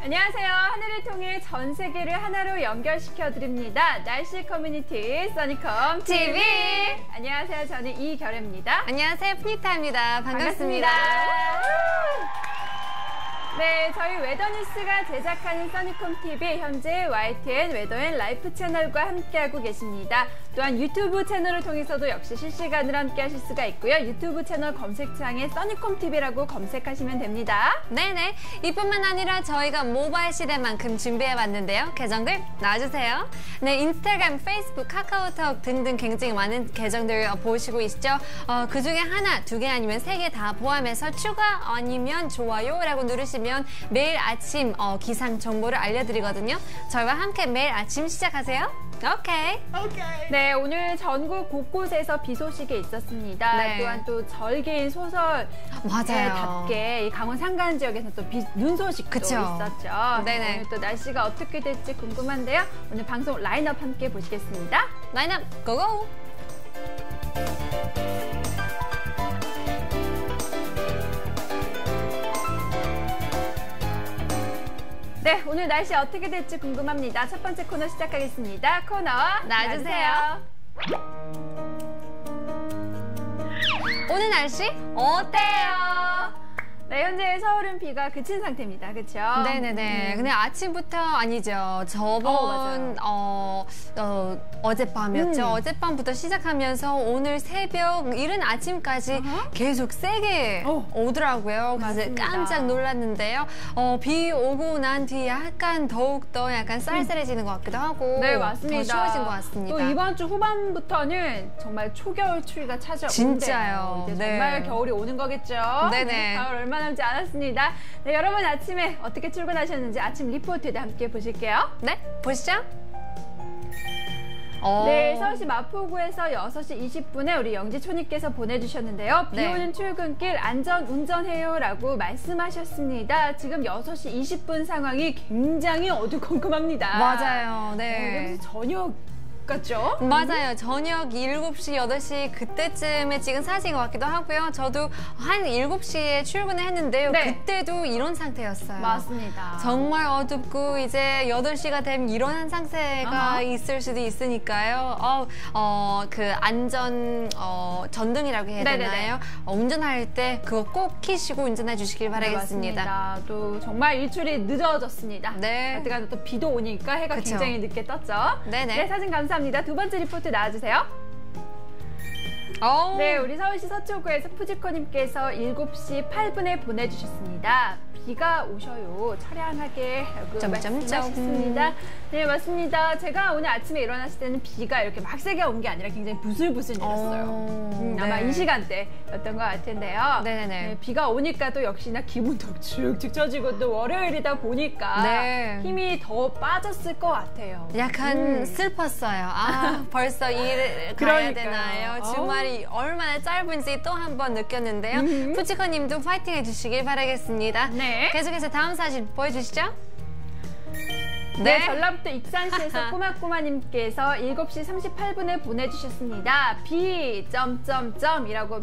안녕하세요. 하늘을 통해 전 세계를 하나로 연결시켜드립니다. 날씨 커뮤니티 써니컴 TV. 안녕하세요. 저는 이결혜입니다. 안녕하세요. 푸니타입니다. 반갑습니다. 네, 저희 웨더뉴스가 제작하는 써니컴 TV 현재 YTN 웨더앤 라이프 채널과 함께하고 계십니다. 또한 유튜브 채널을 통해서도 역시 실시간으로 함께하실 수가 있고요. 유튜브 채널 검색창에 써니컴 TV라고 검색하시면 됩니다. 네네. 이뿐만 아니라 저희가 모바일 시대만큼 준비해봤는데요. 계정들 나와주세요. 네, 인스타그램, 페이스북, 카카오톡 등등 굉장히 많은 계정들 보시고 있죠. 그중에 하나, 두 개 아니면 세 개 다 포함해서 추가 아니면 좋아요라고 누르시면 매일 아침 기상 정보를 알려드리거든요. 저희와 함께 매일 아침 시작하세요. 오케이. 네, 오늘 전국 곳곳에서 비 소식이 있었습니다. 네. 또한 또 절개인 소설답게 이 강원 산간 지역에서 또 눈 소식도 그쵸. 있었죠. 네네. 오늘 또 날씨가 어떻게 될지 궁금한데요. 오늘 방송 라인업 함께 보시겠습니다. 라인업 고고! 네, 오늘 날씨 어떻게 될지 궁금합니다. 첫 번째 코너 시작하겠습니다. 코너 나와주세요. 오늘 날씨 어때요? 네, 현재 서울은 비가 그친 상태입니다. 그렇죠? 네네네. 근데 아침부터 아니죠. 저번 어젯밤이었죠. 어젯밤부터 시작하면서 오늘 새벽 이른 아침까지 계속 세게 오더라고요. 그래서 깜짝 놀랐는데요. 비 오고 난 뒤에 약간 더욱더 약간 쌀쌀해지는 것 같기도 하고. 네, 맞습니다. 더 추워진 것 같습니다. 또 이번 주 후반부터는 정말 초겨울 추위가 찾아온대요. 진짜요. 이제 네. 정말 겨울이 오는 거겠죠. 네네. 가을 얼마 남지 않았습니다. 네, 여러분 아침에 어떻게 출근하셨는지 아침 리포트에 함께 보실게요. 네, 보시죠. 네, 서울시 마포구에서 6시 20분에 우리 영지초님께서 보내주셨는데요. 비 오는 출근길 안전 운전해요라고 말씀하셨습니다. 지금 6시 20분 상황이 굉장히 어두컴컴합니다. 맞아요. 네. 여기서 저녁 같죠? 맞아요. 저녁 7시, 8시 그때쯤에 찍은 사진인 것 같기도 하고요. 저도 한 7시에 출근을 했는데요. 네. 그때도 이런 상태였어요. 맞습니다. 정말 어둡고 이제 8시가 되면 이런 상태가 있을 수도 있으니까요. 그 안전 전등이라고 해야 되나요? 운전할 때 그거 꼭 켜시고 운전해 주시길 바라겠습니다. 네, 맞습니다. 또 정말 일출이 늦어졌습니다. 네. 어쨌든 또 비도 오니까 해가 그쵸. 굉장히 늦게 떴죠. 네네. 네, 사진 감사합니다. 두 번째 리포트 나와주세요. 네, 우리 서울시 서초구에서 푸지코님께서 7시 8분에 보내주셨습니다. 비가 오셔요. 처량하게 라고 말씀하셨습니다. 네, 맞습니다. 제가 오늘 아침에 일어났을 때는 비가 이렇게 막 세게 온 게 아니라 굉장히 부슬부슬 내렸어요. 아마 이 시간대였던 것 같은데요. 네네네. 네, 비가 오니까 또 역시나 기분도 축축 처지고 또 월요일이다 보니까 힘이 더 빠졌을 것 같아요. 약간 슬펐어요. 벌써 일 가야 되나요? 주말이 얼마나 짧은지 또 한 번 느꼈는데요. 푸치커님도 파이팅 해주시길 바라겠습니다. 네. 계속해서 다음 사진 보여주시죠. 네, 전라북도 익산시에서 꼬마꼬마님께서 7시 38분에 보내주셨습니다. 비... 이라고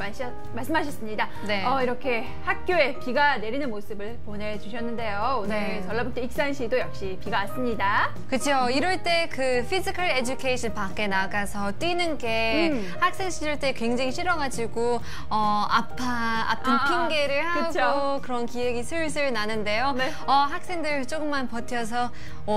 말씀하셨습니다. 네. 이렇게 학교에 비가 내리는 모습을 보내주셨는데요. 오늘 전라북도 익산시도 역시 비가 왔습니다. 그렇죠. 이럴 때 그 피지컬 에듀케이션 밖에 나가서 뛰는 게 학생 시절 때 굉장히 싫어가지고 아픈 핑계를 하고 그쵸. 그런 기억이 슬슬 나는데요. 네. 학생들 조금만 버텨서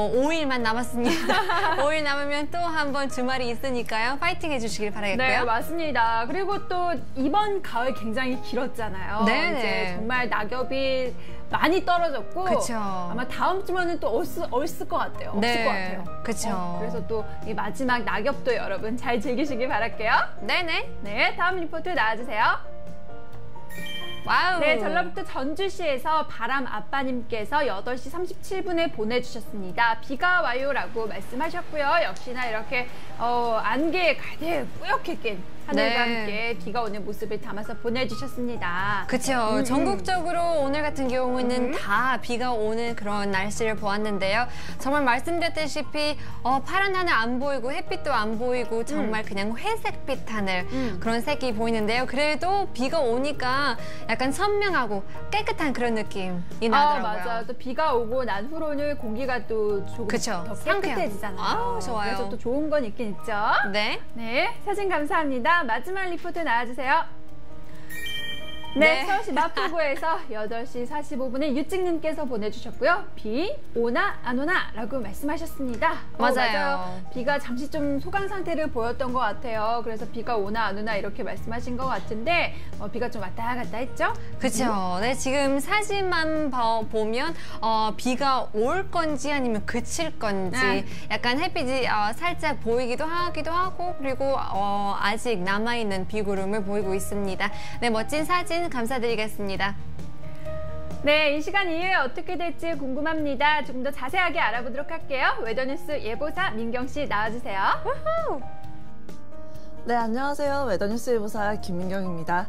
5일만 남았습니다. 5일 남으면 또 한 번 주말이 있으니까요. 파이팅 해주시길 바라겠고요. 네, 맞습니다. 그리고 또 이번 가을 굉장히 길었잖아요. 네네. 이제 정말 낙엽이 많이 떨어졌고 그쵸. 아마 다음 주면은 또 얼쓸 것 같아요. 없을 것 같아요. 그렇죠. 그래서 또 이 마지막 낙엽도 여러분 잘 즐기시길 바랄게요. 네네. 네, 다음 리포트 나와주세요. 와우. 네, 전라북도 전주시에서 바람 아빠님께서 8시 37분에 보내주셨습니다. 비가 와요라고 말씀하셨고요. 역시나 이렇게 안개에 가득 뿌옇게 낀 하늘과 함께 비가 오는 모습을 담아서 보내주셨습니다. 그렇죠. 전국적으로 오늘 같은 경우는 다 비가 오는 그런 날씨를 보았는데요. 정말 말씀드렸다시피 파란 하늘 안 보이고 햇빛도 안 보이고 정말 그냥 회색빛 하늘 그런 색이 보이는데요. 그래도 비가 오니까 약간 선명하고 깨끗한 그런 느낌이 나더라고요. 맞아. 또 비가 오고 난 후로는 공기가 또 조금 더 깨끗해지잖아요. 좋아요. 그래서 또 좋은 건 있긴 있죠. 네. 네, 사진 감사합니다. 마지막 리포트 나와주세요. 네, 서울시 마포구에서 8시 45분에 유찍님께서 보내주셨고요. 비 오나 안 오나 라고 말씀하셨습니다. 맞아요. 비가 잠시 좀 소강 상태를 보였던 것 같아요. 그래서 비가 오나 안 오나 이렇게 말씀하신 것 같은데 비가 좀 왔다 갔다 했죠? 그렇죠. 네, 지금 사진만 보면 비가 올 건지 아니면 그칠 건지 약간 햇빛이 살짝 보이기도 하고 그리고 아직 남아있는 비구름을 보이고 있습니다. 네, 멋진 사진 감사드리겠습니다. 네, 이 시간 이후에 어떻게 될지 궁금합니다. 조금 더 자세하게 알아보도록 할게요. 웨더뉴스 예보사 민경 씨 나와주세요. 우후! 네, 안녕하세요. 웨더뉴스 예보사 김민경입니다.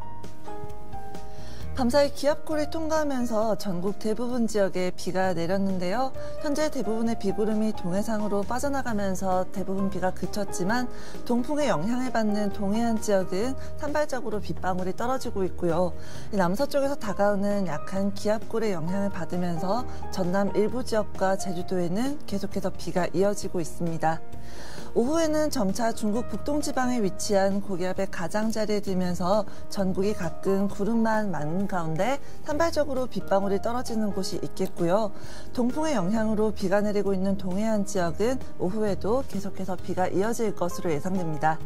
밤사이 기압골이 통과하면서 전국 대부분 지역에 비가 내렸는데요. 현재 대부분의 비구름이 동해상으로 빠져나가면서 대부분 비가 그쳤지만 동풍의 영향을 받는 동해안 지역은 산발적으로 빗방울이 떨어지고 있고요. 남서쪽에서 다가오는 약한 기압골의 영향을 받으면서 전남 일부 지역과 제주도에는 계속해서 비가 이어지고 있습니다. 오후에는 점차 중국 북동지방에 위치한 고기압의 가장자리에 들면서 전국이 가끔 구름만 많은 가운데 산발적으로 빗방울이 떨어지는 곳이 있겠고요. 동풍의 영향으로 비가 내리고 있는 동해안 지역은 오후에도 계속해서 비가 이어질 것으로 예상됩니다.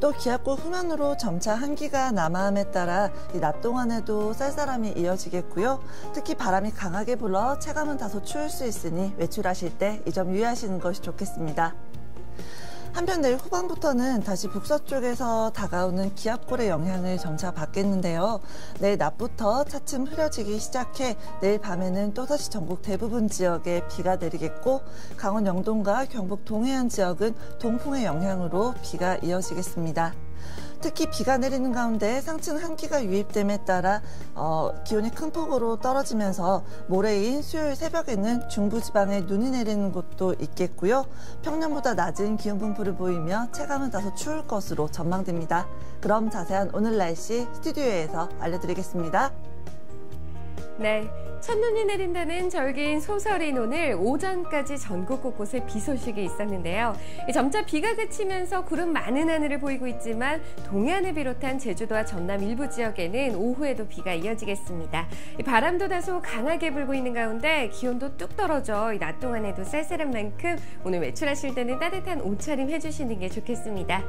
또 기압골 후면으로 점차 한기가 남하함에 따라 이 낮 동안에도 쌀쌀함이 이어지겠고요. 특히 바람이 강하게 불어 체감은 다소 추울 수 있으니 외출하실 때 이 점 유의하시는 것이 좋겠습니다. 한편 내일 후반부터는 다시 북서쪽에서 다가오는 기압골의 영향을 점차 받겠는데요. 내일 낮부터 차츰 흐려지기 시작해 내일 밤에는 또다시 전국 대부분 지역에 비가 내리겠고 강원 영동과 경북 동해안 지역은 동풍의 영향으로 비가 이어지겠습니다. 특히 비가 내리는 가운데 상층 한기가 유입됨에 따라 기온이 큰 폭으로 떨어지면서 모레인 수요일 새벽에는 중부지방에 눈이 내리는 곳도 있겠고요. 평년보다 낮은 기온 분포를 보이며 체감은 다소 추울 것으로 전망됩니다. 그럼 자세한 오늘 날씨 스튜디오에서 알려드리겠습니다. 네, 첫눈이 내린다는 절기인 소설인 오늘 오전까지 전국 곳곳에 비 소식이 있었는데요. 점차 비가 그치면서 구름 많은 하늘을 보이고 있지만 동해안을 비롯한 제주도와 전남 일부 지역에는 오후에도 비가 이어지겠습니다. 바람도 다소 강하게 불고 있는 가운데 기온도 뚝 떨어져 낮 동안에도 쌀쌀한 만큼 오늘 외출하실 때는 따뜻한 옷차림 해주시는 게 좋겠습니다.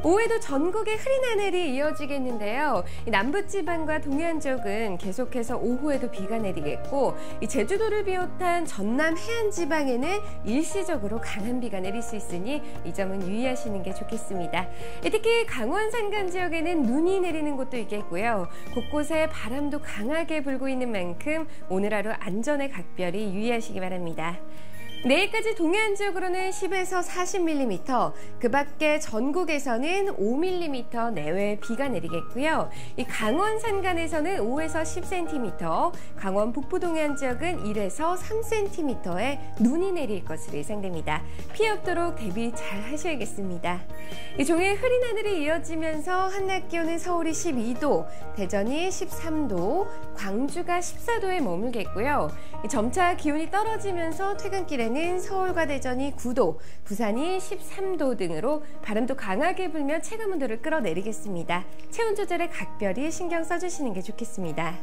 오후에도 전국에 흐린 하늘이 이어지겠는데요. 남부지방과 동해안 지역은 계속해서 오후에도 비가 내리겠고 제주도를 비롯한 전남 해안지방에는 일시적으로 강한 비가 내릴 수 있으니 이 점은 유의하시는 게 좋겠습니다. 특히 강원 산간 지역에는 눈이 내리는 곳도 있겠고요. 곳곳에 바람도 강하게 불고 있는 만큼 오늘 하루 안전에 각별히 유의하시기 바랍니다. 내일까지 동해안 지역으로는 10에서 40mm, 그 밖에 전국에서는 5mm 내외의 비가 내리겠고요. 이 강원 산간에서는 5에서 10cm, 강원 북부 동해안 지역은 1에서 3cm의 눈이 내릴 것으로 예상됩니다. 피해 없도록 대비 잘 하셔야겠습니다. 이 종일 흐린 하늘이 이어지면서 한낮 기온은 서울이 12도, 대전이 13도, 광주가 14도에 머물겠고요. 점차 기온이 떨어지면서 퇴근길에는 서울과 대전이 9도, 부산이 13도 등으로 바람도 강하게 불며 체감 온도를 끌어내리겠습니다. 체온 조절에 각별히 신경 써주시는 게 좋겠습니다.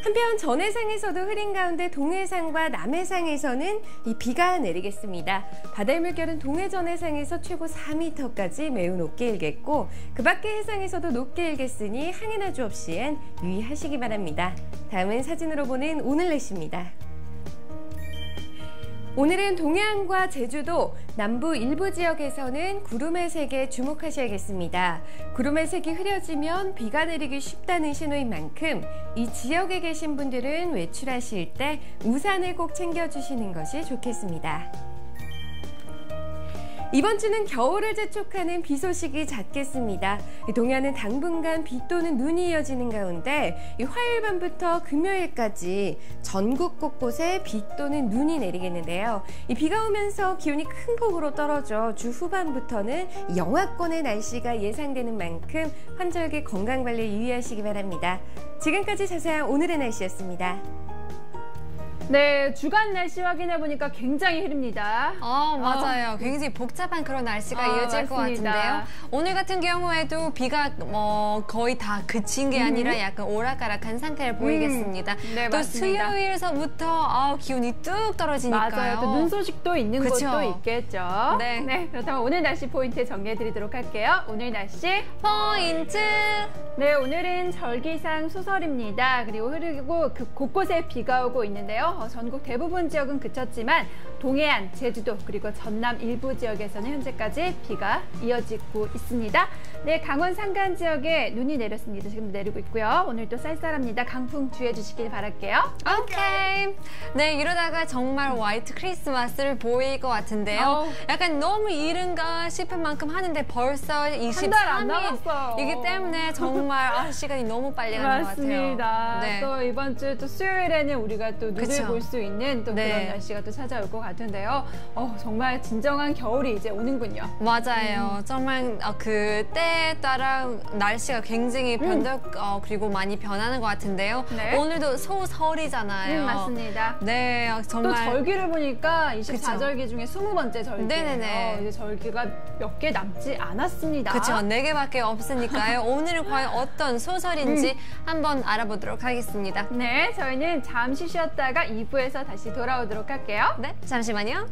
한편 전해상에서도 흐린 가운데 동해상과 남해상에서는 이 비가 내리겠습니다. 바다의 물결은 동해 전해상에서 최고 4m까지 매우 높게 일겠고 그 밖의 해상에서도 높게 일겠으니 항해나 조업 시엔 유의하시기 바랍니다. 다음은 사진으로 보는 오늘 날씨입니다. 오늘은 동해안과 제주도, 남부 일부 지역에서는 구름의 색에 주목하셔야겠습니다. 구름의 색이 흐려지면 비가 내리기 쉽다는 신호인 만큼 이 지역에 계신 분들은 외출하실 때 우산을 꼭 챙겨주시는 것이 좋겠습니다. 이번 주는 겨울을 재촉하는 비 소식이 잦겠습니다. 동해안은 당분간 비 또는 눈이 이어지는 가운데 화요일 밤부터 금요일까지 전국 곳곳에 비 또는 눈이 내리겠는데요. 이 비가 오면서 기온이 큰 폭으로 떨어져 주 후반부터는 영하권의 날씨가 예상되는 만큼 환절기 건강관리에 유의하시기 바랍니다. 지금까지 자세한 오늘의 날씨였습니다. 네, 주간 날씨 확인해 보니까 굉장히 흐립니다. 맞아요. 굉장히 복잡한 그런 날씨가 이어질 것 같은데요. 오늘 같은 경우에도 비가 거의 다 그친 게 아니라 약간 오락가락한 상태를 보이겠습니다. 네, 또 맞습니다. 수요일서부터 기온이 뚝 떨어지니까요. 맞아요. 또 눈 소식도 있는 그쵸? 곳도 있겠죠. 네. 그렇다면 오늘 날씨 포인트 정리해 드리도록 할게요. 오늘 날씨 포인트! 네, 오늘은 절기상 소설입니다. 그리고 흐리고 곳곳에 비가 오고 있는데요. 전국 대부분 지역은 그쳤지만 동해안, 제주도 그리고 전남 일부 지역에서는 현재까지 비가 이어지고 있습니다. 네, 강원 산간 지역에 눈이 내렸습니다. 지금 내리고 있고요. 오늘도 쌀쌀합니다. 강풍 주의해 주시길 바랄게요. 오케이. 네, 이러다가 정말 화이트 크리스마스를 보일 것 같은데요. 약간 너무 이른가 싶을 만큼 하는데 벌써 23일이기 때문에 정말 시간이 너무 빨리 가는 것 같아요. 맞습니다. 네. 또 이번 주 또 수요일에는 우리가 또 눈을 그쵸? 볼 수 있는 또 네. 그런 날씨가 또 찾아올 것 같은데요. 정말 진정한 겨울이 이제 오는군요. 맞아요. 정말 그때에 따라 날씨가 굉장히 그리고 많이 변하는 것 같은데요. 네. 오늘도 소설이잖아요. 맞습니다. 네, 정말. 또 절기를 보니까 24절기 중에 20번째 절기예요. 네네네. 이제 절기가 몇 개 남지 않았습니다. 그렇죠. 4개밖에 없으니까요. 오늘은 과연 어떤 소설인지 한번 알아보도록 하겠습니다. 네, 저희는 잠시 쉬었다가 2부에서 다시 돌아오도록 할게요. 네, 잠시만요.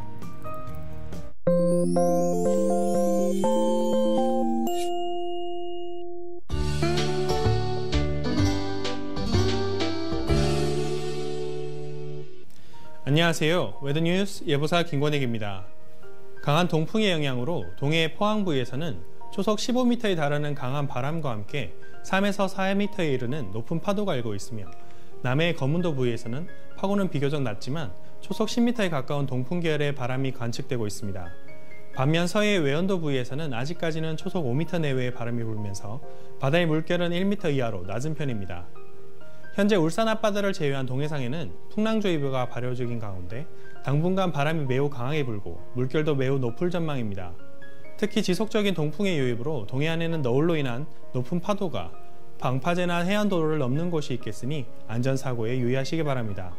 안녕하세요. 웨더뉴스 예보사 김권익입니다. 강한 동풍의 영향으로 동해 포항 부위에서는 초속 15m에 달하는 강한 바람과 함께 3에서 4m에 이르는 높은 파도가 일고 있으며 남해의 거문도 부위에서는 파고는 비교적 낮지만 초속 10m에 가까운 동풍 계열의 바람이 관측되고 있습니다. 반면 서해의 외연도 부위에서는 아직까지는 초속 5m 내외의 바람이 불면서 바다의 물결은 1m 이하로 낮은 편입니다. 현재 울산 앞바다를 제외한 동해상에는 풍랑주의보가 발효 중인 가운데 당분간 바람이 매우 강하게 불고 물결도 매우 높을 전망입니다. 특히 지속적인 동풍의 유입으로 동해안에는 너울로 인한 높은 파도가 방파제나 해안도로를 넘는 곳이 있겠으니 안전사고에 유의하시기 바랍니다.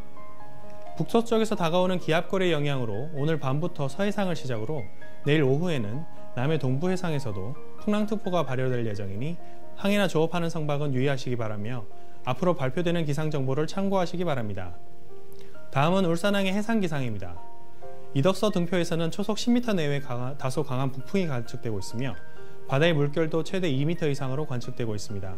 북서쪽에서 다가오는 기압골의 영향으로 오늘 밤부터 서해상을 시작으로 내일 오후에는 남해 동부 해상에서도 풍랑특보가 발효될 예정이니 항해나 조업하는 선박은 유의하시기 바라며 앞으로 발표되는 기상정보를 참고하시기 바랍니다. 다음은 울산항의 해상기상입니다. 이덕서 등표에서는 초속 10m 내외 다소 강한 북풍이 관측되고 있으며 바다의 물결도 최대 2m 이상으로 관측되고 있습니다.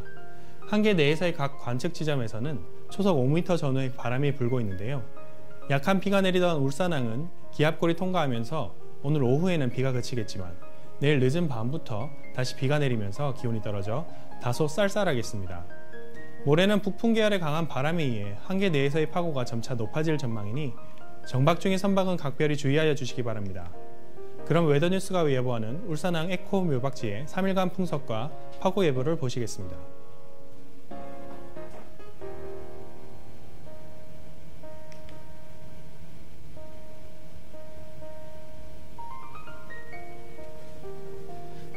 한계 내에서의 각 관측 지점에서는 초속 5m 전후의 바람이 불고 있는데요. 약한 비가 내리던 울산항은 기압골이 통과하면서 오늘 오후에는 비가 그치겠지만 내일 늦은 밤부터 다시 비가 내리면서 기온이 떨어져 다소 쌀쌀하겠습니다. 모레는 북풍 계열의 강한 바람에 의해 한계 내에서의 파고가 점차 높아질 전망이니 정박 중인 선박은 각별히 주의하여 주시기 바랍니다. 그럼 웨더뉴스가 예보하는 울산항 에코 묘박지의 3일간 풍속과 파고 예보를 보시겠습니다.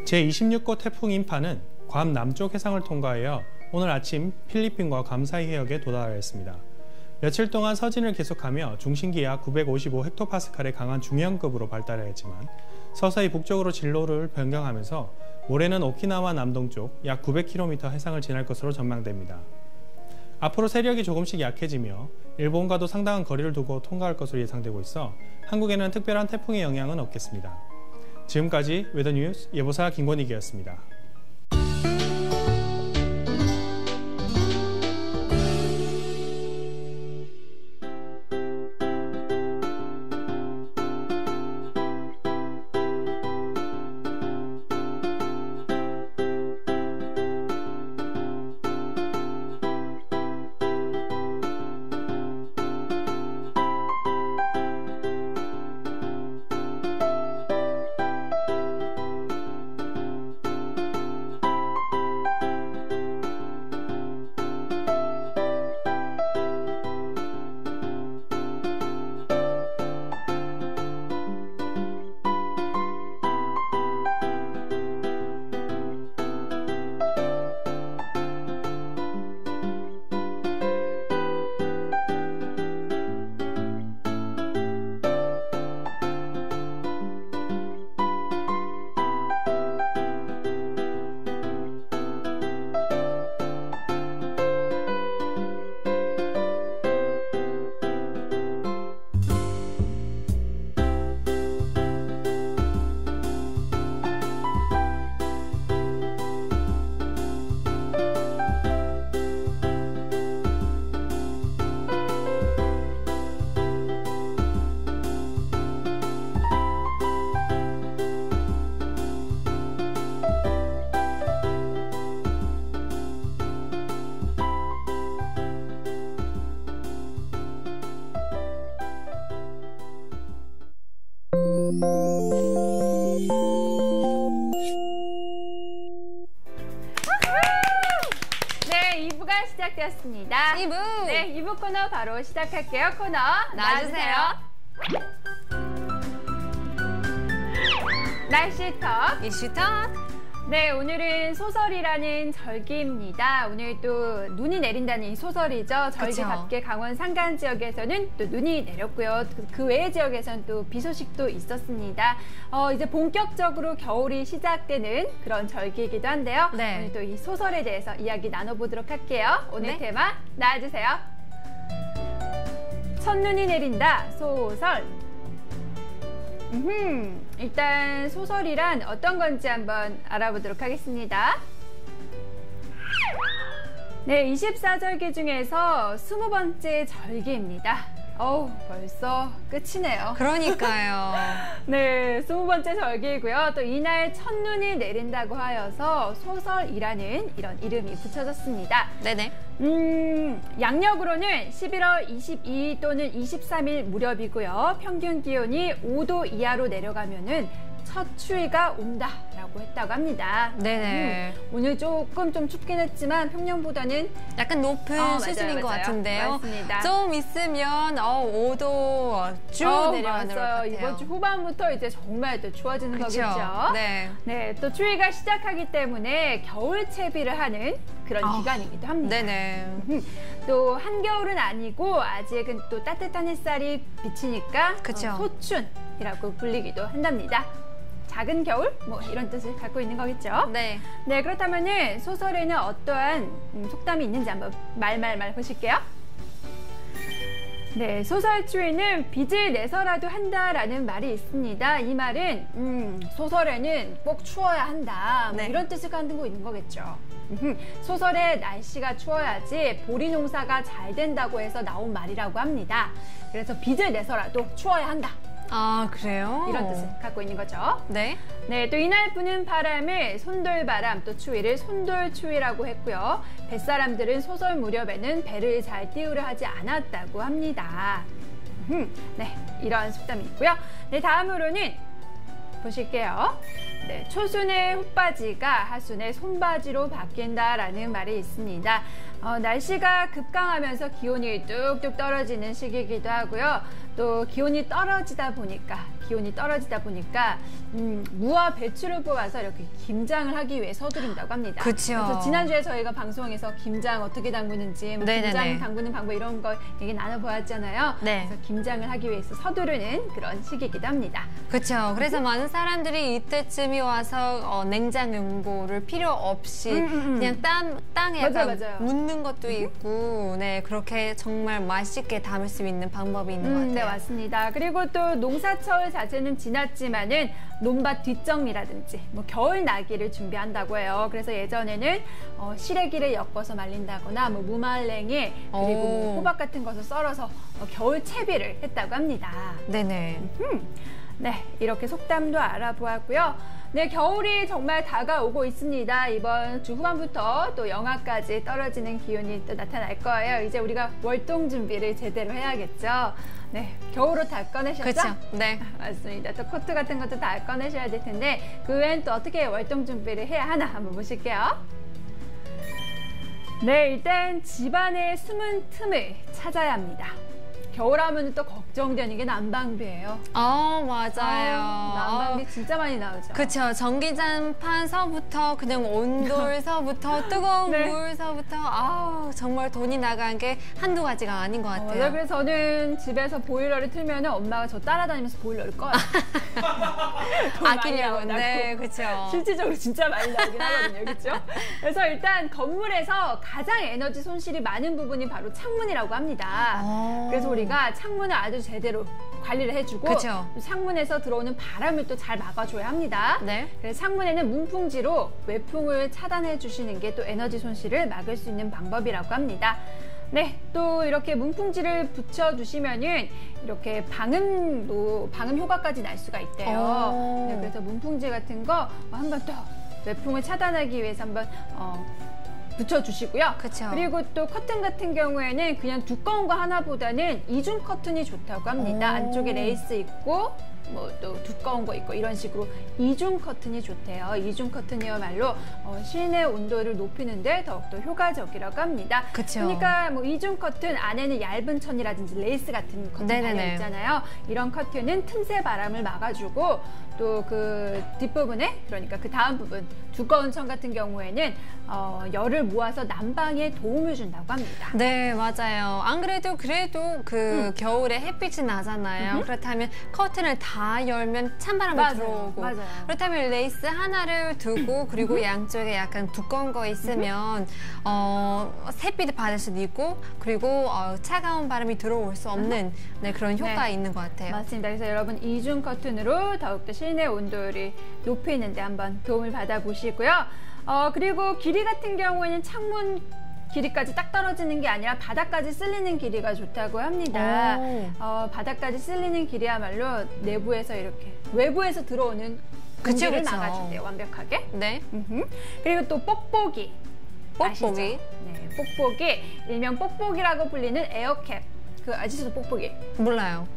제26호 태풍 인파는 괌 남쪽 해상을 통과하여 오늘 아침 필리핀과 괌 사이 해역에 도달하였습니다. 며칠 동안 서진을 계속하며 중심기압 955헥토파스칼의 강한 중형급으로 발달하였지만 서서히 북쪽으로 진로를 변경하면서 모레는 오키나와 남동쪽 약 900km 해상을 지날 것으로 전망됩니다. 앞으로 세력이 조금씩 약해지며 일본과도 상당한 거리를 두고 통과할 것으로 예상되고 있어 한국에는 특별한 태풍의 영향은 없겠습니다. 지금까지 웨더뉴스 예보사 김권익이었습니다. 네, 2부가 시작되었습니다. 2부. 네, 2부 코너 바로 시작할게요. 코너 나와주세요. 날씨 턱. 이슈 턱. 네, 오늘은 소설이라는 절기입니다. 오늘 또 눈이 내린다는 이 소설이죠. 절기답게 강원 산간 지역에서는 또 눈이 내렸고요. 그 외의 지역에서는 또 비 소식도 있었습니다. 이제 본격적으로 겨울이 시작되는 그런 절기이기도 한데요. 네. 오늘 또 이 소설에 대해서 이야기 나눠보도록 할게요. 오늘 네. 테마 나와주세요. 첫눈이 내린다 소설. 일단 소설이란 어떤 건지 한번 알아보도록 하겠습니다. 네, 24절기 중에서 20번째 절기입니다. 벌써 끝이네요. 그러니까요. 네, 20번째 절기이고요. 또 이날 첫눈이 내린다고 하여서 소설이라는 이런 이름이 붙여졌습니다. 네네. 양력으로는 11월 22일 또는 23일 무렵이고요. 평균 기온이 5도 이하로 내려가면은 첫 추위가 온다라고 했다고 합니다. 네네. 오늘 조금 좀 춥긴 했지만 평년보다는 약간 높은 수준인 것 같은데요. 맞습니다. 좀 있으면 5도 쭉 내려가는 것 같아요. 이번 주 후반부터 이제 정말 또 추워지는 그쵸? 거겠죠. 네. 네, 또 추위가 시작하기 때문에 겨울 채비를 하는 그런 기간이기도 합니다. 네네. 또 한겨울은 아니고 아직은 또 따뜻한 햇살이 비치니까 그쵸. 소춘이라고 불리기도 한답니다. 작은 겨울? 뭐 이런 뜻을 갖고 있는 거겠죠. 네. 네, 그렇다면은 소설에는 어떠한 속담이 있는지 한번 말말 보실게요. 네, 소설 추위는 빚을 내서라도 한다라는 말이 있습니다. 이 말은 소설에는 꼭 추워야 한다. 뭐 네. 이런 뜻을 갖고 있는 거겠죠. 소설에 날씨가 추워야지 보리 농사가 잘 된다고 해서 나온 말이라고 합니다. 그래서 빚을 내서라도 추워야 한다. 아, 그래요? 이런 뜻을 갖고 있는 거죠. 네. 네, 또 이날 부는 바람을 손돌바람, 또 추위를 손돌추위라고 했고요. 뱃사람들은 소설 무렵에는 배를 잘 띄우려 하지 않았다고 합니다. 네, 이런 속담이 있고요. 네, 다음으로는 보실게요. 네, 초순의 헛바지가 하순의 손바지로 바뀐다라는 말이 있습니다. 날씨가 급강하면서 기온이 뚝뚝 떨어지는 시기이기도 하고요. 또 기온이 떨어지다 보니까 무와 배추를 뽑아서 이렇게 김장을 하기 위해 서두른다고 합니다. 그렇죠. 그래서 지난주에 저희가 방송에서 김장 어떻게 담그는지, 김장 담그는 방법 이런 거 얘기 나눠보았잖아요. 네. 그래서 김장을 하기 위해서 서두르는 그런 시기이기도 합니다. 그렇죠. 그래서 많은 사람들이 이때쯤이 와서 냉장 용고를 필요 없이 그냥 땅에 약간 맞아요. 묻는 것도 있고, 네, 그렇게 정말 맛있게 담을 수 있는 방법이 있는 것 같아요. 네, 맞습니다. 그리고 또 농사철 자체는 지났지만은 논밭 뒷정리라든지 뭐 겨울 나기를 준비한다고 해요. 그래서 예전에는 시래기를 엮어서 말린다거나 뭐 무말랭이 그리고 뭐 호박 같은 것을 썰어서 겨울 채비를 했다고 합니다. 네네. 네, 이렇게 속담도 알아보았고요. 네, 겨울이 정말 다가오고 있습니다. 이번 주 후반부터 또 영하까지 떨어지는 기온이 또 나타날 거예요. 이제 우리가 월동 준비를 제대로 해야겠죠. 네, 겨울옷 다 꺼내셨죠? 그렇죠. 네. 맞습니다. 또 코트 같은 것도 다 꺼내셔야 될 텐데 그 외엔 또 어떻게 월동 준비를 해야 하나 한번 보실게요. 네, 일단 집안의 숨은 틈을 찾아야 합니다. 겨울하면 또 걱정되는 게 난방비예요. 맞아요. 난방비 진짜 많이 나오죠. 그렇죠. 전기장판서부터 그냥 온돌서부터 뜨거운 네. 물서부터 정말 돈이 나간 게 한두 가지가 아닌 것 같아요. 맞아요. 그래서 저는 집에서 보일러를 틀면 엄마가 저 따라다니면서 보일러를 꺼요. 아끼려고. 네, 그렇죠. 실질적으로 진짜 많이 나오긴 하거든요. 그렇죠? 그래서 일단 건물에서 가장 에너지 손실이 많은 부분이 바로 창문이라고 합니다. 그래서 우리가 창문을 아주 제대로 관리를 해주고 그쵸. 창문에서 들어오는 바람을 또 잘 막아줘야 합니다. 네. 그래서 창문에는 문풍지로 외풍을 차단해 주시는 게 또 에너지 손실을 막을 수 있는 방법이라고 합니다. 네, 또 이렇게 문풍지를 붙여두시면은 이렇게 방음 효과까지 날 수가 있대요. 네, 그래서 문풍지 같은 거 한번 또 외풍을 차단하기 위해서 한번 붙여주시고요. 그쵸. 그리고 또 커튼 같은 경우에는 그냥 두꺼운 거 하나보다는 이중 커튼이 좋다고 합니다. 안쪽에 레이스 있고 뭐 또 두꺼운 거 있고 이런 식으로 이중 커튼이 좋대요. 이중 커튼이야말로 실내 온도를 높이는데 더욱더 효과적이라고 합니다. 그쵸. 그러니까 뭐 이중 커튼 안에는 얇은 천이라든지 레이스 같은 커튼 달려 있잖아요. 이런 커튼은 틈새 바람을 막아주고 또 그 뒷부분에 그러니까 그 다음 부분 두꺼운 천 같은 경우에는 열을 모아서 난방에 도움을 준다고 합니다. 네, 맞아요. 안 그래도 그 겨울에 햇빛이 나잖아요. 그렇다면 커튼을 다 열면 찬바람이 들어오고 맞아요. 그렇다면 레이스 하나를 두고 그리고 양쪽에 약간 두꺼운 거 있으면 햇빛을 받을 수도 있고 그리고 차가운 바람이 들어올 수 없는 네, 그런 효과가 있는 것 같아요. 맞습니다. 그래서 여러분 이중 커튼으로 더욱더 실내 온도를 높이는데 한번 도움을 받아보시고요. 그리고 길이 같은 경우에는 창문 길이까지 딱 떨어지는 게 아니라 바닥까지 쓸리는 길이가 좋다고 합니다. 바닥까지 쓸리는 길이야말로 내부에서 이렇게 외부에서 들어오는 공기를 막아준대요. 완벽하게. 네. 그리고 또 뽁뽁이. 아시죠? 네, 뽁뽁이. 일명 뽁뽁이라고 불리는 에어캡. 그 아시죠? 뽁뽁이. 몰라요.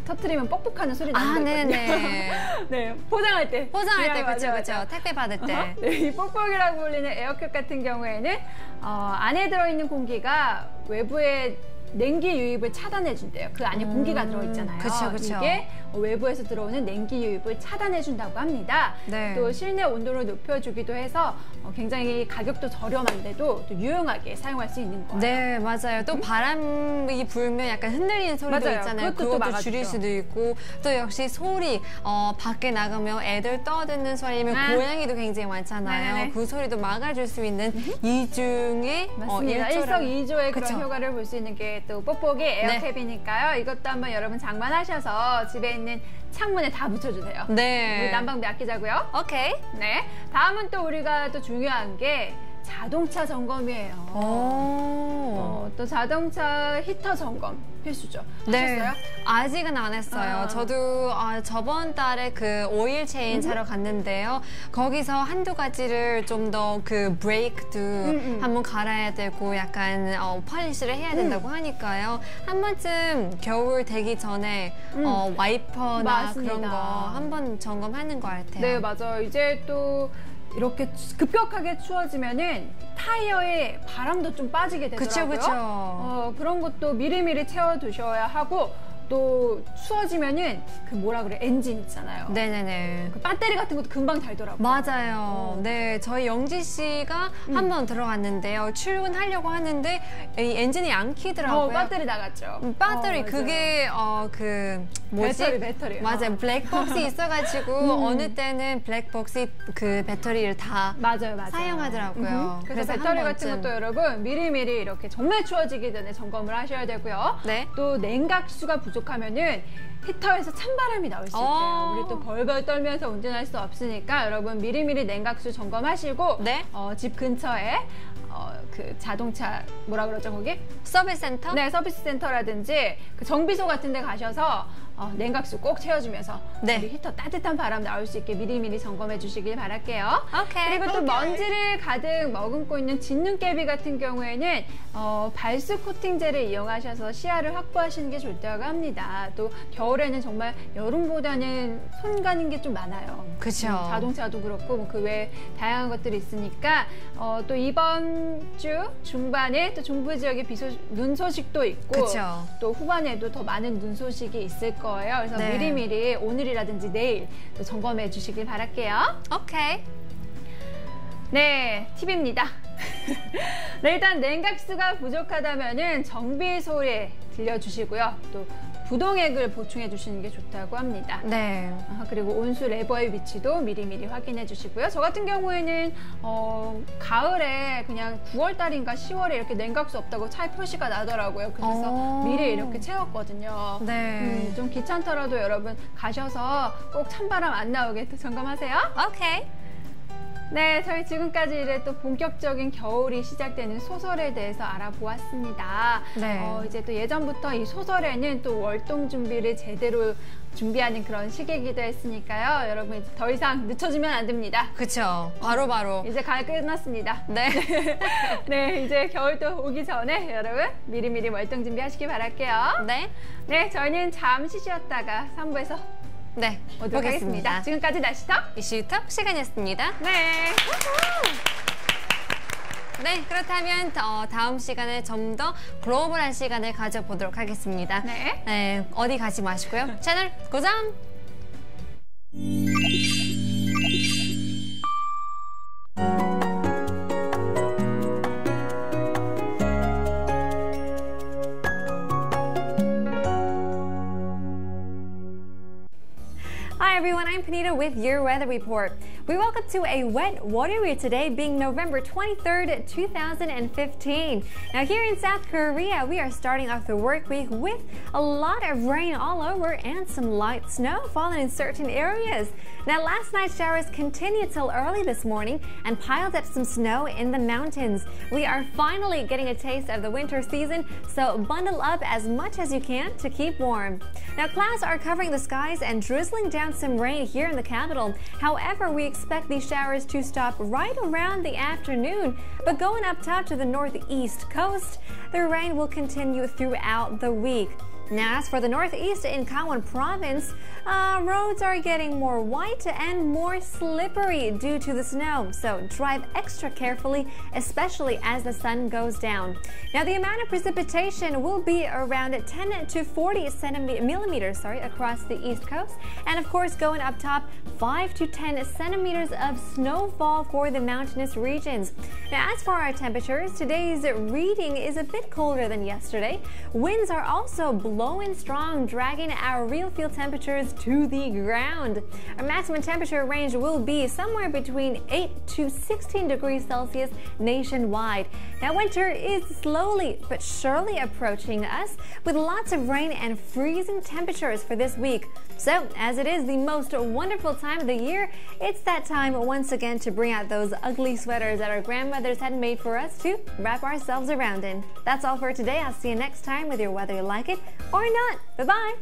터트리면 뻑뻑하는 소리 나는 거 있거든요. 네네. 네, 포장할 때. 그쵸. 택배 받을 때. 네, 이 뽁뽁이라고 불리는 에어캡 같은 경우에는 안에 들어있는 공기가 외부에 냉기 유입을 차단해준대요. 그 안에 공기가 들어있잖아요. 그쵸. 이게 외부에서 들어오는 냉기 유입을 차단해준다고 합니다. 네. 또 실내 온도를 높여주기도 해서 굉장히 가격도 저렴한데도 또 유용하게 사용할 수 있는 거예요. 네, 맞아요. 또 바람이 불면 약간 흔들리는 소리도 맞아요. 있잖아요. 그것도 그것도 줄일 수도 있고 또 역시 소리 밖에 나가면 애들 떠드는 소리면 고양이도 굉장히 많잖아요. 네네. 그 소리도 막아줄 수 있는 이중의 맞습니다. 일석이조의 그런 그쵸. 효과를 볼 수 있는 게 또 뽁뽁이 에어캡이니까요. 이것도 한번 여러분 장만하셔서 집에 있는 창문에 다 붙여주세요. 네. 우리 난방비 아끼자고요. 오케이. 네. 다음은 또 우리가 또 중요한 게 자동차 점검이에요. 또 자동차 히터 점검 필수죠. 네. 하셨어요? 아직은 안 했어요. 저도 저번 달에 그 오일 체인 사러 갔는데요. 거기서 한두 가지를 좀 더 그 브레이크도 한번 갈아야 되고 약간 펄리시를 해야 된다고 하니까요. 한 번쯤 겨울 되기 전에 와이퍼나 맞습니다. 그런 거 한번 점검하는 것 같아요. 네, 맞아요. 이제 또 이렇게 급격하게 추워지면은 타이어에 바람도 좀 빠지게 되더라고요. 그쵸. 그런 것도 미리미리 채워두셔야 하고 또 추워지면은 그 뭐라 그래 엔진 있잖아요. 네네네. 그 배터리 같은 것도 금방 달더라고요. 맞아요. 네, 저희 영지 씨가 한번 들어갔는데요. 출근하려고 하는데 이 엔진이 안 키더라고요. 배터리 나갔죠. 배터리 그게 그 뭐지? 배터리. 맞아요. 블랙박스 있어가지고 어느 때는 블랙박스 그 배터리를 다 맞아요. 사용하더라고요. 그래서 배터리 같은 것도 여러분 미리미리 이렇게 정말 추워지기 전에 점검을 하셔야 되고요. 네. 또 냉각수가 부족하면은 히터에서 찬바람이 나올 수 있대요. 우리 또 벌벌 떨면서 운전할 수 없으니까 여러분 미리미리 냉각수 점검하시고 네. 집 근처에 그 자동차 뭐라 그러죠 거기? 서비스 센터? 네, 서비스 센터라든지 그 정비소 같은 데 가셔서 냉각수 꼭 채워주면서 네. 우리 히터 따뜻한 바람 나올 수 있게 미리미리 점검해 주시길 바랄게요. 오케이. 그리고 또 먼지를 가득 머금고 있는 진눈깨비 같은 경우에는 발수 코팅제를 이용하셔서 시야를 확보하시는 게 좋다고 합니다. 또 겨울에는 정말 여름보다는 손 가는 게 좀 많아요. 그쵸. 자동차도 그렇고 그 외에 다양한 것들이 있으니까 또 이번 주 중반에 또 중부 지역에 눈 소식도 있고 그쵸. 또 후반에도 더 많은 눈 소식이 있을 거예요. 그래서 네. 미리미리 오늘이라든지 내일 또 점검해 주시길 바랄게요. 오케이. 네, 팁입니다. 네, 일단 냉각수가 부족하다면은 정비소에 들려주시고요. 또 부동액을 보충해 주시는 게 좋다고 합니다. 네. 그리고 온수 레버의 위치도 미리미리 확인해 주시고요. 저 같은 경우에는 가을에 그냥 9월달인가 10월에 이렇게 냉각수 없다고 차에 표시가 나더라고요. 그래서 미리 이렇게 채웠거든요. 네. 좀 귀찮더라도 여러분 가셔서 꼭 찬바람 안 나오게 또 점검하세요. 오케이. 네, 저희 지금까지 이제 또 본격적인 겨울이 시작되는 소설에 대해서 알아보았습니다. 네. 이제 또 예전부터 이 소설에는 또 월동 준비를 제대로 준비하는 그런 시기이기도 했으니까요. 여러분 이제 더 이상 늦춰지면 안 됩니다. 그쵸. 바로. 이제 가을 끝났습니다. 네. 네, 이제 겨울도 오기 전에 여러분 미리미리 월동 준비하시기 바랄게요. 네. 네, 저희는 잠시 쉬었다가 3부에서 네. 오도록 하겠습니다. 지금까지 날씨톡 이슈톡 시간이었습니다. 네. 네, 그렇다면 다음 시간에 좀 더 글로벌한 시간을 가져보도록 하겠습니다. 네. 어디 가지 마시고요. 채널 고정! Hi everyone, I'm Panita with your weather report. We woke up to a wet, watery today, being November 23rd, 2015. Now here in South Korea, we are starting off the work week with a lot of rain all over and some light snow falling in certain areas. Now last night's showers continued till early this morning and piled up some snow in the mountains. We are finally getting a taste of the winter season, so bundle up as much as you can to keep warm. Now clouds are covering the skies and drizzling down some rain here in the capital. However, we expect these showers to stop right around the afternoon. But going up top to the northeast coast, the rain will continue throughout the week. Now, as for the northeast in Gangwon province, roads are getting more white and more slippery due to the snow, so drive extra carefully, especially as the sun goes down. Now, the amount of precipitation will be around 10 to 40 millimeters across the east coast, and of course, going up top, 5 to 10 centimeters of snowfall for the mountainous regions. Now, as for our temperatures, today's reading is a bit colder than yesterday. Winds are also blowing strong, dragging our real field temperatures to the ground. Our maximum temperature range will be somewhere between 8 to 16 degrees Celsius nationwide. Now, winter is slowly but surely approaching us with lots of rain and freezing temperatures for this week. So, as it is the most wonderful time of the year, it's that time once again to bring out those ugly sweaters that our grandmothers had made for us to wrap ourselves around in. That's all for today. I'll see you next time with your Whether You Like It or Not. Bye-bye!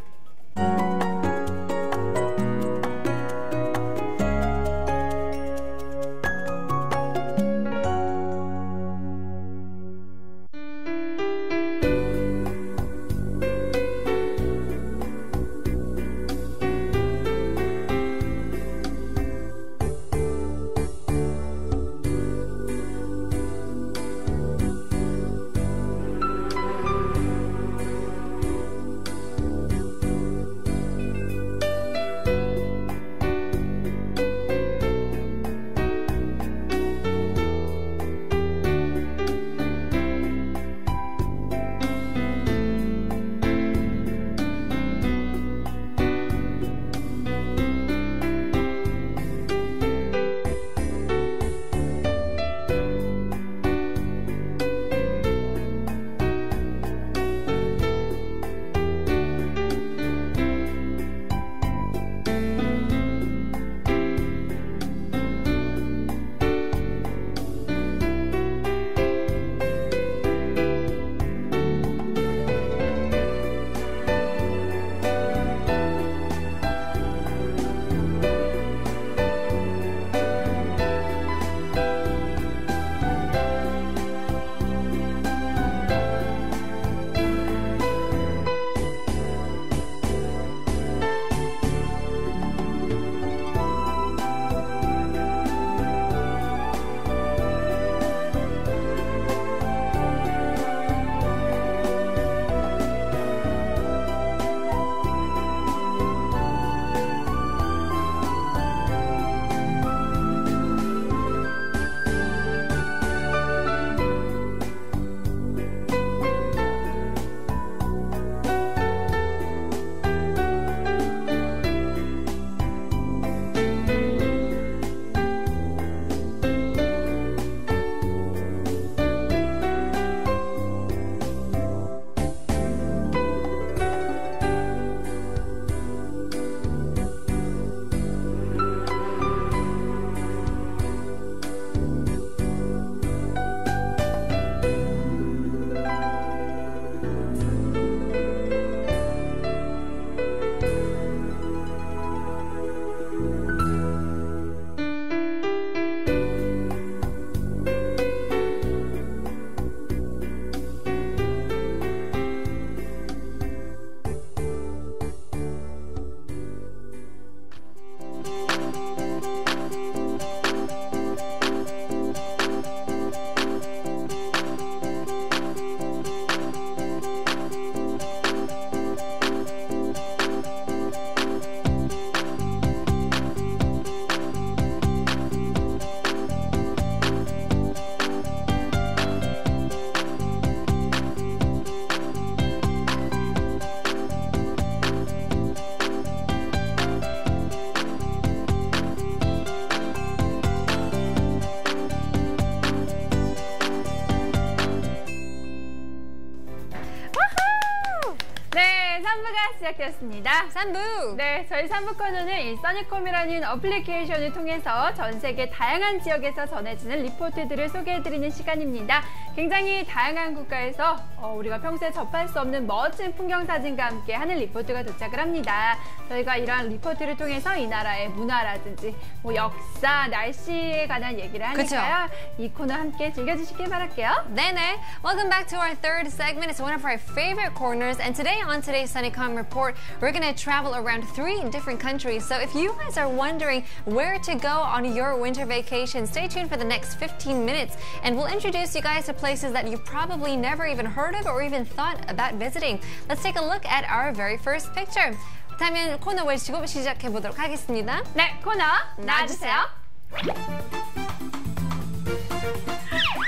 시작되었습니다. 3부! 네, 저희 3부 코너는 이 써니콤이라는 어플리케이션을 통해서 전 세계 다양한 지역에서 전해지는 리포트들을 소개해드리는 시간입니다. 굉장히 다양한 국가에서 우리가 평소에 접할 수 없는 멋진 풍경 사진과 함께 하는 리포트가 도착을 합니다. 저희가 이러한 리포트를 통해서 이 나라의 문화라든지 뭐 역사, 날씨에 관한 얘기를 하니까요. 그쵸? 이 코너 함께 즐겨주시길 바랄게요. 네네. Welcome back to our third segment. It's one of our favorite corners. And today on today's Sunnycom Report, we're going to travel around 3 different countries. So if you guys are wondering where to go on your winter vacation, stay tuned for the next 15 minutes. And we'll introduce you guys to places that you've probably never even heard of or even thought about visiting. Let's take a look at our very first picture. 그렇다면 코너 외치고 시작해보도록 하겠습니다. 네, 코너 나와주세요.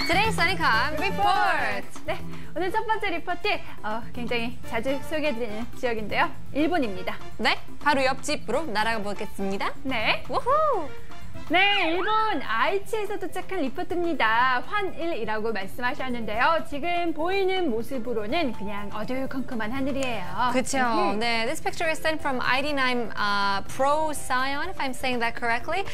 Today's Sunnycom Report. 네, 오늘 첫 번째 리포트 굉장히 자주 소개해드리는 지역인데요. 일본입니다. 네, 바로 옆집으로 날아가 보겠습니다. 네. 우후! 네, 일본 아이치에서 도착한 리포트입니다. 환일이라고 말씀하셨는데요. 지금 보이는 모습으로는 그냥 어두컴컴한 하늘이에요. 그렇죠. 네, this picture is sent from ID9 Procyon, if I'm saying that correctly,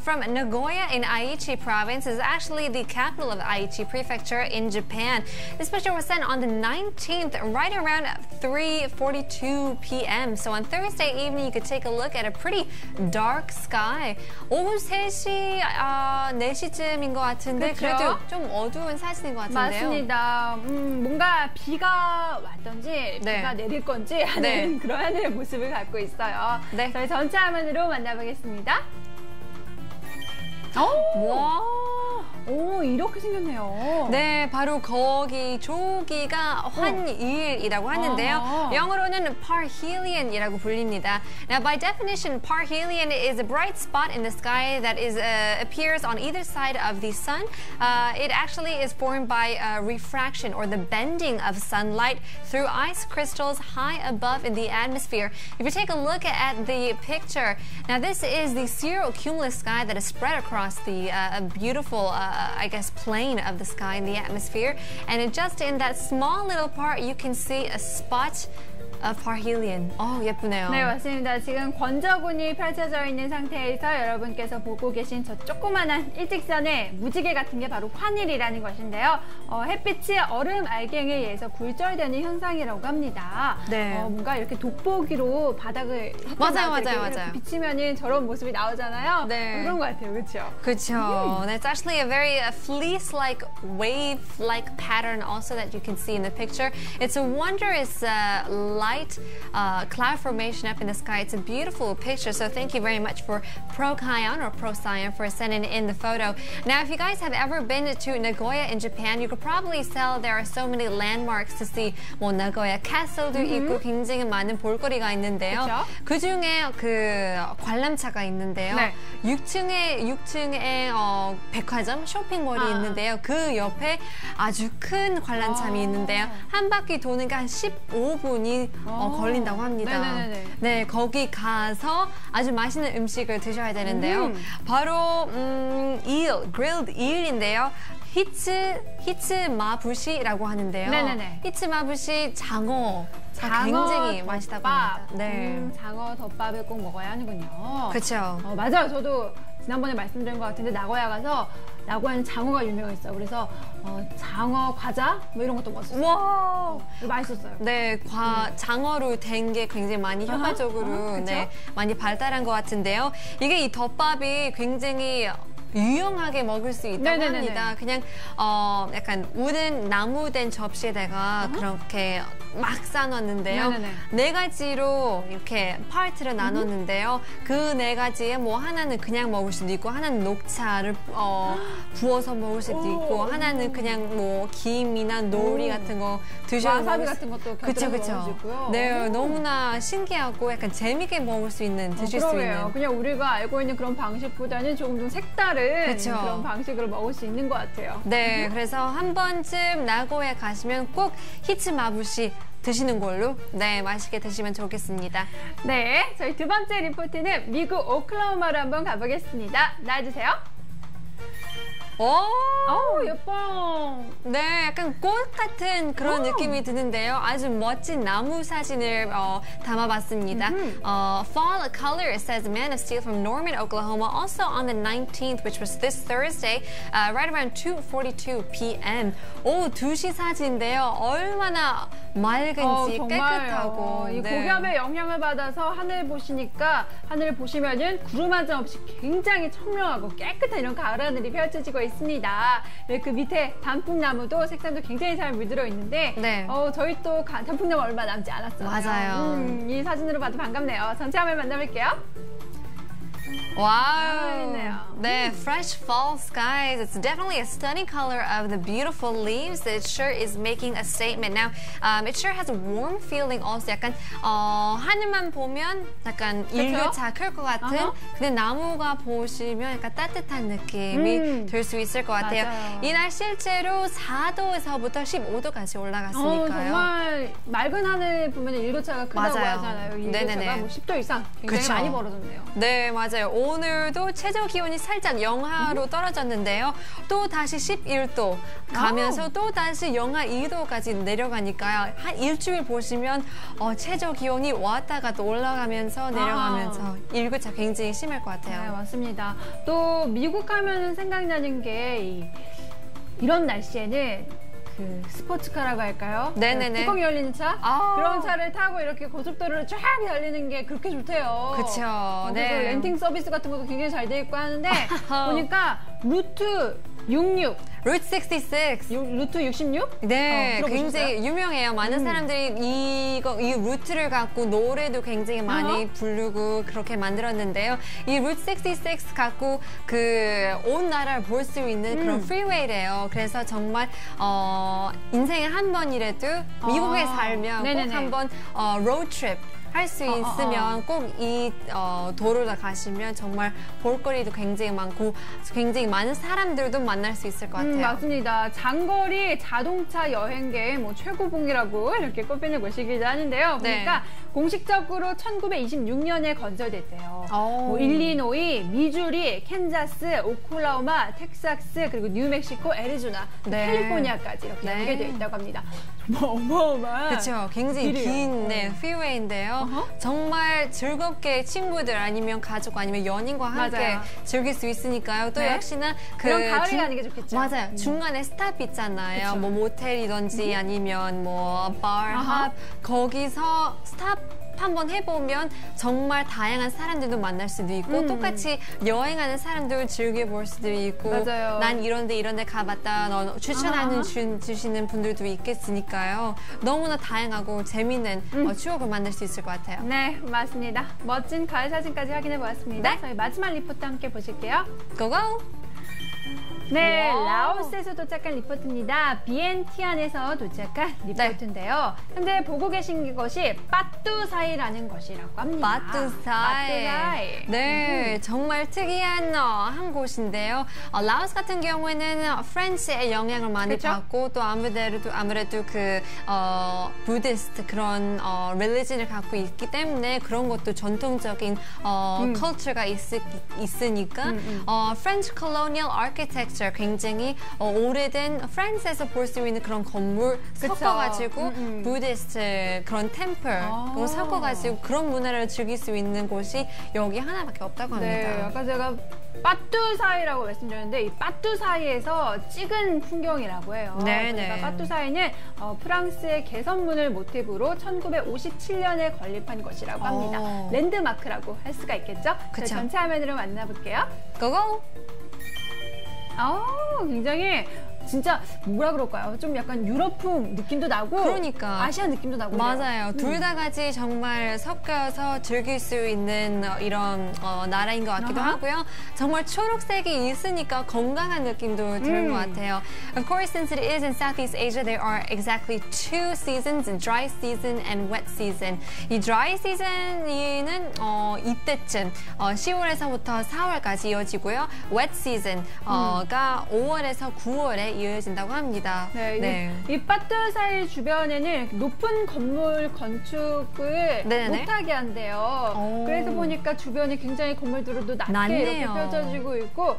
from Nagoya in Aichi province. Is actually the capital of Aichi Prefecture in Japan. This picture was sent on the 19th, right around 3:42 p.m. So on Thursday evening, you could take a look at a pretty dark sky. 오후 3시, 4시쯤인 것 같은데 그렇죠? 그래도 좀 어두운 사진인 것 같은데요. 맞습니다. 뭔가 비가 왔던지 네. 비가 내릴 건지 하는 네. 그런 하늘의 모습을 갖고 있어요. 네. 저희 전체 화면으로 만나보겠습니다. 와. 오, 이렇게 생겼네요. 네, 바로 저기가 환일이라고 하는데요. 영어로는 parhelion이라고 불립니다. Now, by definition, parhelion is a bright spot in the sky that appears on either side of the sun. It actually is formed by refraction or the bending of sunlight through ice crystals high above in the atmosphere. If you take a look at the picture, now this is the cirrocumulus sky that is spread across the beautiful I guess, plane of the sky in the atmosphere. And just in that small little part, you can see a spot of parhelion. 예쁘네요. 네, 맞습니다. 지금 권저군이 펼쳐져 있는 상태에서 여러분께서 보고 계신 저 조그만한 일직선의 무지개 같은 게 바로 환일이라는 것인데요. 햇빛이 얼음 알갱이에 의해서 굴절되는 현상이라고 합니다. 네. 뭔가 이렇게 돋보기로 바닥을 맞아요. 비치면은 저런 모습이 나오잖아요. 네. 그런 것 같아요, 그렇죠? 그렇죠. It's actually a very fleece-like, wave-like pattern also that you can see in the picture. It's a wondrous light cloud formation up in the sky. It's a beautiful picture, so thank you very much for Procyon for sending in the photo. Now, if you guys have ever been to Nagoya in Japan, you could probably tell there are so many landmarks to see. 뭐 Nagoya Castle도 있고 굉장히 많은 볼거리가 있는데요. 그쵸? 그 중에 그 관람차가 있는데요. 네. 6층에 백화점 쇼핑몰이 있는데요. 그 옆에 아주 큰 관람차이 있는데요. 한 바퀴 도는 게 한 15분이 걸린다고 합니다. 네네네네. 네, 거기 가서 아주 맛있는 음식을 드셔야 되는데요. 바로 grilled eel인데요. 히츠마부시라고 하는데요. 네네네. 히츠마부시 장어가 굉장히 맛있다고 합니다. 네. 장어 덮밥을 꼭 먹어야 하는군요. 그렇죠. 맞아요. 저도 지난번에 말씀드린 것 같은데 나고야 가서 나고야는 장어가 유명했어요. 그래서 장어 과자 뭐 이런 것도 먹었어요. 와, 맛있었어요. 네, 장어로 된 게 굉장히 많이 효과적으로 네, 많이 발달한 것 같은데요. 이게 이 덮밥이 굉장히 유용하게 먹을 수 있다고 네네네네. 합니다. 그냥 약간 우든 나무된 접시에다가 그렇게 막 싸놨는데요. 네네네. 4가지로 이렇게 파트를 나눴는데요. 그 4가지에 뭐 하나는 그냥 먹을 수도 있고, 하나는 녹차를 부어서 먹을 수도 있고, 하나는 그냥 뭐 김이나 노리 같은 거 드셔도 와사비 같은 것도 그쵸. 먹을 수 있고요. 네, 너무나 신기하고 약간 재밌게 먹을 수 있는, 드실 수 있는. 그냥 우리가 알고 있는 그런 방식보다는 조금 좀 색다른 그쵸. 그런 방식으로 먹을 수 있는 것 같아요. 네, 그래서 한 번쯤 나고야 가시면 꼭 히츠마부시 드시는 걸로 네 맛있게 드시면 좋겠습니다. 네, 저희 두 번째 리포트는 미국 오클라호마로 한번 가보겠습니다. 나와주세요. 오, 예뻐. 네, 약간 꽃 같은 그런 느낌이 드는데요. 아주 멋진 나무 사진을 담아봤습니다. Fall color, says Man of Steel from Norman, Oklahoma. Also on the 19th, which was this Thursday, right around 2:42 p.m. 오, 2시 사진인데요. 얼마나 맑은지 깨끗하고. 이 고기압의 영향을 받아서 하늘 보시니까 하늘 보시면은 구름 한 점 없이 굉장히 청명하고 깨끗한 이런 가을 하늘이 펼쳐지고 있습니다. 그 밑에 단풍나무도 색상도 굉장히 잘 물들어 있는데 저희 또 단풍나무 얼마 남지 않았어요. 맞아요. 이 사진으로 봐도 반갑네요. 전체 화면 만나볼게요. Wow. 네, fresh fall skies. It's definitely a stunning color of the beautiful leaves. It sure is making a statement. Now, it sure has a warm feeling also. 약간 하늘만 보면 약간 일교차 클 것 같은 근데 나무가 보시면 약간 따뜻한 느낌이 들 수 있을 것 같아요. 맞아요. 이날 실제로 4도에서부터 15도까지 올라갔으니까요. 정말 맑은 하늘 보면 일교차가 크다고 맞아요. 하잖아요. 일교차가 뭐 10도 이상 굉장히 그쵸. 많이 벌어졌네요. 네, 맞아요. 오늘도 최저 기온이 살짝 영하로 떨어졌는데요. 또 다시 11도 가면서 또 다시 영하 2도까지 내려가니까요. 한 일주일 보시면 최저 기온이 왔다가 또 올라가면서 내려가면서 일교차 굉장히 심할 것 같아요. 네, 맞습니다. 또 미국 하면 생각나는 게 이런 날씨에는 그 스포츠카라고 할까요? 네네네. 뚜껑이 열리는 차? 그런 차를 타고 이렇게 고속도로를 쫙 달리는 게 그렇게 좋대요. 그렇죠. 네. 렌팅 서비스 같은 것도 굉장히 잘 돼 있고 하는데 보니까 루트 66. 루트 66. 루트 66? 네, 굉장히 유명해요. 많은 사람들이 이 루트를 갖고 노래도 굉장히 많이 부르고 그렇게 만들었는데요. 이 루트 66 갖고 온 나라를 볼 수 있는 그런 프리웨이래요. 그래서 정말 인생에 한 번이라도 미국에 살면 꼭 한번 로드트립 할 수 있으면 꼭 이 도로를 가시면 정말 볼거리도 굉장히 많고 굉장히 많은 사람들도 만날 수 있을 것 같아요. 맞습니다. 장거리 자동차 여행계의 뭐 최고봉이라고 이렇게 꼽히는 곳이기도 하는데요. 보니까 공식적으로 1926년에 건설됐대요. 뭐 일리노이, 미주리, 캔자스, 오클라호마, 텍사스, 그리고 뉴멕시코, 애리조나, 캘리포니아까지 이렇게 연계되어 있다고 합니다. 어마어마한. 그렇죠. 굉장히 긴 프리웨이인데요. 정말 즐겁게 친구들 아니면 가족 아니면 연인과 함께 즐길 수 있으니까요. 또 역시나 그런 가을에 가는 게 좋겠죠. 맞아요. 중간에 스탑 있잖아요. 뭐 모텔이든지 아니면 뭐 바, 거기서 스탑 한번 해보면 정말 다양한 사람들도 만날 수도 있고 똑같이 여행하는 사람들 즐겨볼 수도 있고 난 이런데 가봤다 추천하는 주시는 분들도 있겠으니까요. 너무나 다양하고 재미있는 추억을 만들 수 있을 것 같아요. 네, 맞습니다. 멋진 가을 사진까지 확인해 보았습니다. 저희 마지막 리포트 함께 보실게요. 고고! 네, 라오스에서 도착한 리포트입니다. 비엔티안에서 도착한 리포트인데요. 현재 보고 계신 것이 빠뚜사이라는 것이라고 합니다. 빠뚜사이. 네, 정말 특이한 한 곳인데요. 라오스 같은 경우에는 프렌치의 영향을 많이 받고 또 아무래도 부디스트 그런 릴리전을 갖고 있기 때문에 그런 것도 전통적인 컬처가 있으니까 프렌치 콜로니얼 아키텍처 굉장히 오래된 프랑스에서 볼 수 있는 그런 건물 섞어가지고 부디스트 그런 템플 섞어가지고 그런 문화를 즐길 수 있는 곳이 여기 하나밖에 없다고 합니다. 네, 아까 제가 빠뚜사이라고 말씀드렸는데 이 빠뚜사이에서 찍은 풍경이라고 해요. 그러니까 빠뚜사이는 프랑스의 개선문을 모티브로 1957년에 건립한 것이라고 합니다. 랜드마크라고 할 수가 있겠죠? 전체 화면으로 만나볼게요. 고고! 굉장히 진짜 뭐라 그럴까요? 좀 약간 유럽풍 느낌도 나고 그러니까 아시아 느낌도 나고 맞아요. 둘 다 같이 정말 섞여서 즐길 수 있는 이런 나라인 것 같기도 하고요. 정말 초록색이 있으니까 건강한 느낌도 드는 것 같아요. Of course, since it is in Southeast Asia, there are exactly two seasons, dry season and wet season. 이 dry season은 이때쯤 10월에서부터 4월까지 이어지고요. wet season가 5월에서 9월에 이어진다고 합니다. 이 빠뚜사이 주변에는 높은 건물 건축을 못하게 한대요. 그래서 보니까 주변이 굉장히 건물들도 낮게 이렇게 펼쳐지고 있고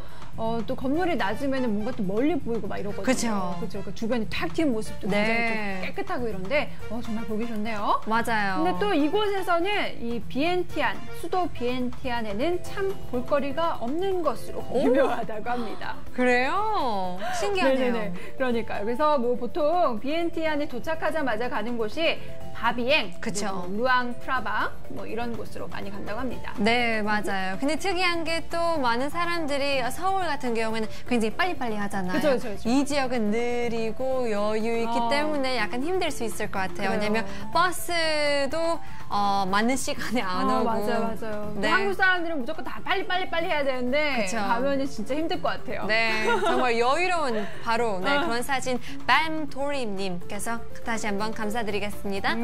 또 건물이 낮으면 뭔가 또 멀리 보이고 막 이러거든요. 그렇죠. 그렇죠. 그 주변이 탁 틔운 모습도 굉장히 좀 깨끗하고 이런데 정말 보기 좋네요. 맞아요. 근데 또 이곳에서는 이 비엔티안, 수도 비엔티안에는 참 볼거리가 없는 것으로 유명하다고 합니다. 그래요? 신기하네요. 네네네. 그러니까요. 그래서 뭐 보통 비엔티안에 도착하자마자 가는 곳이 바비엥, 그쵸. 루앙 프라방 뭐 이런 곳으로 많이 간다고 합니다. 네, 맞아요. 근데 특이한 게 또 많은 사람들이 서울 같은 경우에는 굉장히 빨리빨리 하잖아요. 그쵸. 이 지역은 느리고 여유 있기 때문에 약간 힘들 수 있을 것 같아요. 그래요. 왜냐면 버스도 맞는 시간에 안 오고. 맞아요. 네. 한국 사람들은 무조건 다 빨리 해야 되는데 그쵸. 가면은 진짜 힘들 것 같아요. 네, 정말 여유로운 바로 그런 사진 빰도리님께서 다시 한번 감사드리겠습니다.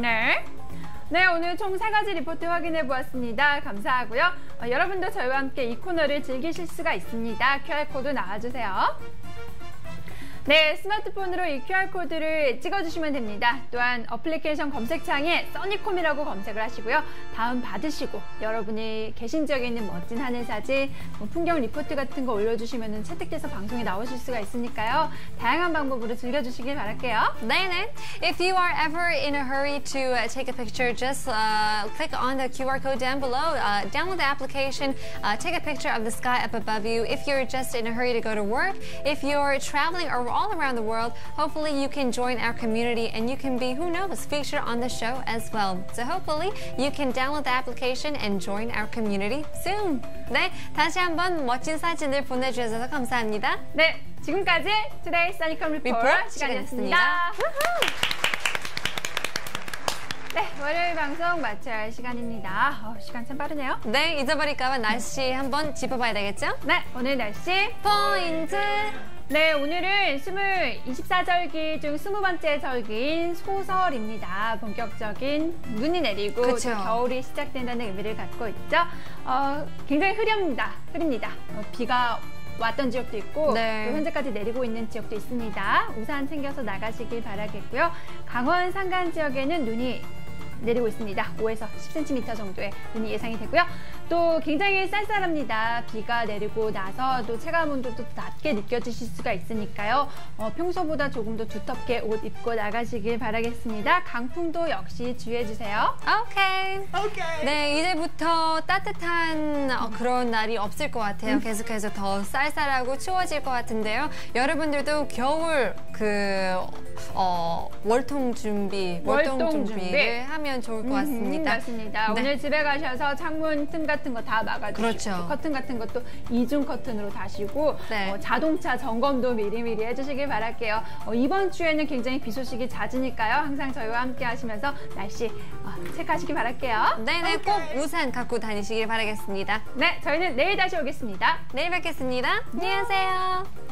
네, 오늘 총 3가지 리포트 확인해 보았습니다. 감사하고요. 여러분도 저희와 함께 이 코너를 즐기실 수가 있습니다. QR코드 나와주세요. 네, 스마트폰으로 이 QR코드를 찍어주시면 됩니다. 또한 어플리케이션 검색창에 써니콤이라고 검색을 하시고요. 다운 받으시고 여러분이 계신 지역에 있는 멋진 하늘 사진, 풍경 리포트 같은 거 올려주시면 채택돼서 방송에 나오실 수가 있으니까요. 다양한 방법으로 즐겨주시길 바랄게요. 네네. If you are ever in a hurry to take a picture, just click on the QR code down below, download the application, take a picture of the sky up above you. If you're just in a hurry to go to work, if you're traveling all around the world, hopefully you can join our community and you can be, who knows, featured on the show as well. So hopefully you can download the application and join our community soon. 네, 다시 한번 멋진 사진을 보내주셔서 감사합니다. 네, 지금까지 Today 써니콤 리포트 시간이었습니다. 네, 월요일 방송 마쳐야 할 시간입니다. 시간 참 빠르네요. 네, 잊어버릴까봐 날씨 한번 짚어봐야 되겠죠? 네, 오늘 날씨 포인트! 네, 오늘은 24절기 중 20번째 절기인 소설입니다. 본격적인 눈이 내리고 그쵸. 겨울이 시작된다는 의미를 갖고 있죠. 굉장히 흐립니다. 비가 왔던 지역도 있고 네. 또 현재까지 내리고 있는 지역도 있습니다. 우산 챙겨서 나가시길 바라겠고요. 강원 산간 지역에는 눈이 내리고 있습니다. 5에서 10cm 정도의 눈이 예상이 되고요. 또 굉장히 쌀쌀합니다. 비가 내리고 나서 또 체감 온도도 낮게 느껴지실 수가 있으니까요. 평소보다 조금 더 두텁게 옷 입고 나가시길 바라겠습니다. 강풍도 역시 주의해주세요. 오케이. 네, 이제부터 따뜻한 그런 날이 없을 것 같아요. 계속해서 더 쌀쌀하고 추워질 것 같은데요. 여러분들도 겨울 월동 준비를 하면 좋을 것 같습니다. 맞습니다. 네. 오늘 집에 가셔서 창문 틈 같은 거 다 막아주시고 그렇죠. 커튼 같은 것도 이중 커튼으로 다시고 네. 자동차 점검도 미리미리 해주시길 바랄게요. 이번 주에는 굉장히 비 소식이 잦으니까요. 항상 저희와 함께 하시면서 날씨 체크하시길 바랄게요. 네네, 꼭 우산 갖고 다니시길 바라겠습니다. 네, 저희는 내일 다시 오겠습니다. 내일 뵙겠습니다. 안녕하세요.